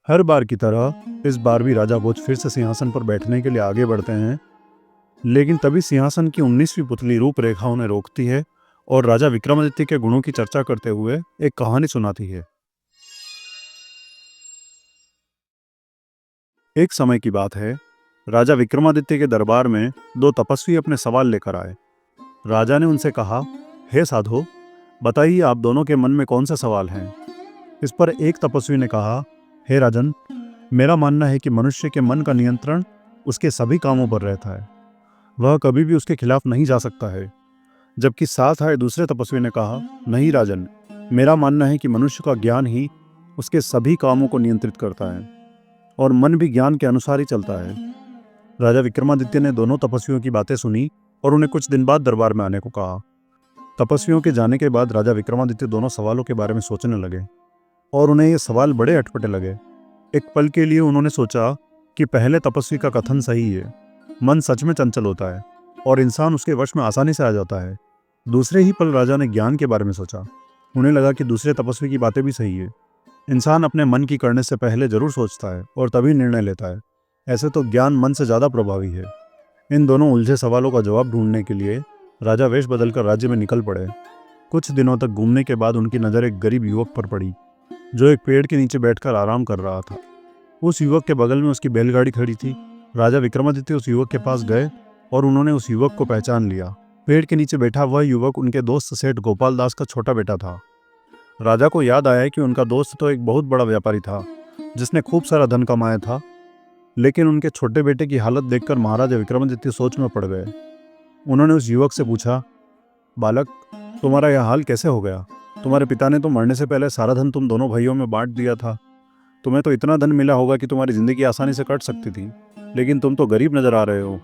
हर बार की तरह इस बार भी राजा भोज फिर से सिंहासन पर बैठने के लिए आगे बढ़ते हैं, लेकिन तभी सिंहासन की 19वीं पुतली रूपरेखा उन्हें रोकती है और राजा विक्रमादित्य के गुणों की चर्चा करते हुए एक कहानी सुनाती है। एक समय की बात है, राजा विक्रमादित्य के दरबार में दो तपस्वी अपने सवाल लेकर आए। राजा ने उनसे कहा, हे साधो, बताइए आप दोनों के मन में कौन सा सवाल है। इस पर एक तपस्वी ने कहा, हे राजन, मेरा मानना है कि मनुष्य के मन का नियंत्रण उसके सभी कामों पर रहता है, वह कभी भी उसके खिलाफ नहीं जा सकता है। जबकि साथ आए दूसरे तपस्वी ने कहा, नहीं राजन, मेरा मानना है कि मनुष्य का ज्ञान ही उसके सभी कामों को नियंत्रित करता है और मन भी ज्ञान के अनुसार ही चलता है। राजा विक्रमादित्य ने दोनों तपस्वियों की बातें सुनी और उन्हें कुछ दिन बाद दरबार में आने को कहा। तपस्वियों के जाने के बाद राजा विक्रमादित्य दोनों सवालों के बारे में सोचने लगे और उन्हें ये सवाल बड़े अटपटे लगे। एक पल के लिए उन्होंने सोचा कि पहले तपस्वी का कथन सही है, मन सच में चंचल होता है और इंसान उसके वश में आसानी से आ जाता है। दूसरे ही पल राजा ने ज्ञान के बारे में सोचा। उन्हें लगा कि दूसरे तपस्वी की बातें भी सही है, इंसान अपने मन की करने से पहले जरूर सोचता है और तभी निर्णय लेता है। ऐसे तो ज्ञान मन से ज़्यादा प्रभावी है। इन दोनों उलझे सवालों का जवाब ढूंढने के लिए राजा वेश बदलकर राज्य में निकल पड़े। कुछ दिनों तक घूमने के बाद उनकी नज़र एक गरीब युवक पर पड़ी जो एक पेड़ के नीचे बैठकर आराम कर रहा था। उस युवक के बगल में उसकी बैलगाड़ी खड़ी थी। राजा विक्रमादित्य उस युवक के पास गए और उन्होंने उस युवक को पहचान लिया। पेड़ के नीचे बैठा वह युवक उनके दोस्त सेठ गोपाल दास का छोटा बेटा था। राजा को याद आया कि उनका दोस्त तो एक बहुत बड़ा व्यापारी था जिसने खूब सारा धन कमाया था, लेकिन उनके छोटे बेटे की हालत देखकर महाराजा विक्रमादित्य सोच में पड़ गए। उन्होंने उस युवक से पूछा, बालक, तुम्हारा यह हाल कैसे हो गया? तुम्हारे पिता ने तो मरने से पहले सारा धन तुम दोनों भाइयों में बांट दिया था। तुम्हें तो इतना धन मिला होगा कि तुम्हारी जिंदगी आसानी से कट सकती थी, लेकिन तुम तो गरीब नजर आ रहे हो।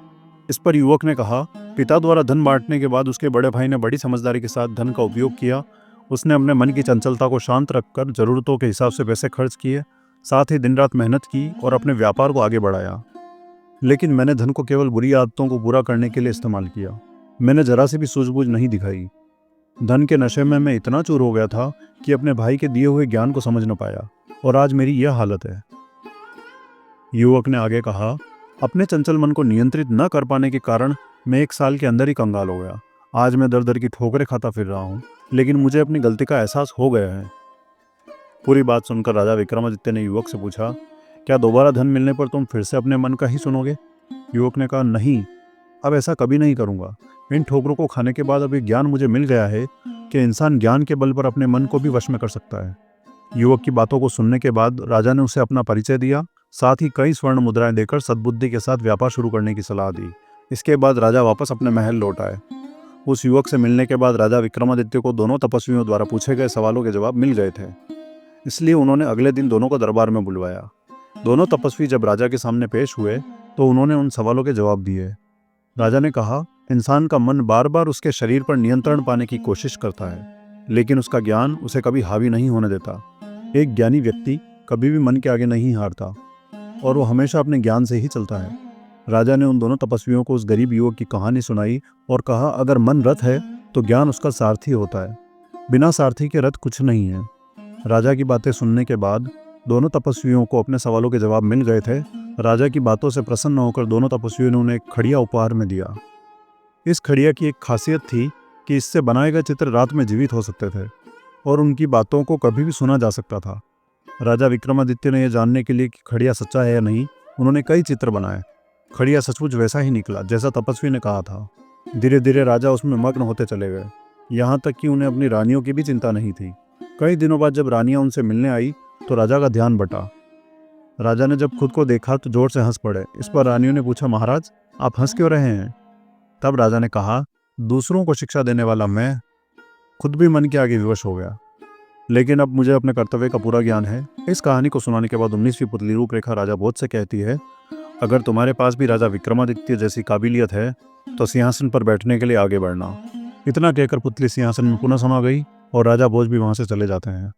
इस पर युवक ने कहा, पिता द्वारा धन बांटने के बाद उसके बड़े भाई ने बड़ी समझदारी के साथ धन का उपयोग किया। उसने अपने मन की चंचलता को शांत रखकर जरूरतों के हिसाब से पैसे खर्च किए, साथ ही दिन रात मेहनत की और अपने व्यापार को आगे बढ़ाया। लेकिन मैंने धन को केवल बुरी आदतों को पूरा करने के लिए इस्तेमाल किया। मैंने जरा से भी सूझबूझ नहीं दिखाई। धन के नशे में मैं इतना चूर हो गया था कि अपने भाई के दिए हुए ज्ञान को समझ न पाया और आज मेरी यह हालत है। युवक ने आगे कहा, अपने चंचल मन को नियंत्रित न कर पाने के कारण मैं 1 साल के अंदर ही कंगाल हो गया। आज मैं दर दर की ठोकरें खाता फिर रहा हूँ, लेकिन मुझे अपनी गलती का एहसास हो गया है। पूरी बात सुनकर राजा विक्रमादित्य ने युवक से पूछा, क्या दोबारा धन मिलने पर तुम फिर से अपने मन का ही सुनोगे? युवक ने कहा, नहीं, अब ऐसा कभी नहीं करूँगा। इन ठोकरों को खाने के बाद अभी ज्ञान मुझे मिल गया है कि इंसान ज्ञान के बल पर अपने मन को भी वश में कर सकता है। युवक की बातों को सुनने के बाद राजा ने उसे अपना परिचय दिया, साथ ही कई स्वर्ण मुद्राएं देकर सद्बुद्धि के साथ व्यापार शुरू करने की सलाह दी। इसके बाद राजा वापस अपने महल लौट आए। उस युवक से मिलने के बाद राजा विक्रमादित्य को दोनों तपस्वियों द्वारा पूछे गए सवालों के जवाब मिल गए थे, इसलिए उन्होंने अगले दिन दोनों को दरबार में बुलवाया। दोनों तपस्वी जब राजा के सामने पेश हुए तो उन्होंने उन सवालों के जवाब दिए। राजा ने कहा, इंसान का मन बार बार उसके शरीर पर नियंत्रण पाने की कोशिश करता है, लेकिन उसका ज्ञान उसे कभी हावी नहीं होने देता। एक ज्ञानी व्यक्ति कभी भी मन के आगे नहीं हारता और वो हमेशा अपने ज्ञान से ही चलता है। राजा ने उन दोनों तपस्वियों को उस गरीब युवक की कहानी सुनाई और कहा, अगर मन रथ है तो ज्ञान उसका सारथी होता है, बिना सारथी के रथ कुछ नहीं है। राजा की बातें सुनने के बाद दोनों तपस्वियों को अपने सवालों के जवाब मिल गए थे। राजा की बातों से प्रसन्न होकर दोनों तपस्वियों ने उन्हें एक खड़िया उपहार में दिया। इस खड़िया की एक खासियत थी कि इससे बनाए गए चित्र रात में जीवित हो सकते थे और उनकी बातों को कभी भी सुना जा सकता था। राजा विक्रमादित्य ने यह जानने के लिए कि खड़िया सच्चा है या नहीं, उन्होंने कई चित्र बनाए। खड़िया सचमुच वैसा ही निकला जैसा तपस्वी ने कहा था। धीरे धीरे राजा उसमें मग्न होते चले गए, यहाँ तक कि उन्हें अपनी रानियों की भी चिंता नहीं थी। कई दिनों बाद जब रानियां उनसे मिलने आई तो राजा का ध्यान बटा। राजा ने जब खुद को देखा तो जोर से हंस पड़े। इस पर रानियों ने पूछा, महाराज, आप हंस क्यों रहे हैं? तब राजा ने कहा, दूसरों को शिक्षा देने वाला मैं खुद भी मन के आगे विवश हो गया, लेकिन अब मुझे अपने कर्तव्य का पूरा ज्ञान है। इस कहानी को सुनाने के बाद 19वीं पुतली रूपरेखा राजा भोज से कहती है, अगर तुम्हारे पास भी राजा विक्रमादित्य जैसी काबिलियत है तो सिंहासन पर बैठने के लिए आगे बढ़ना। इतना कहकर पुतली सिंहासन में पुनः समा गई और राजा भोज भी वहां से चले जाते हैं।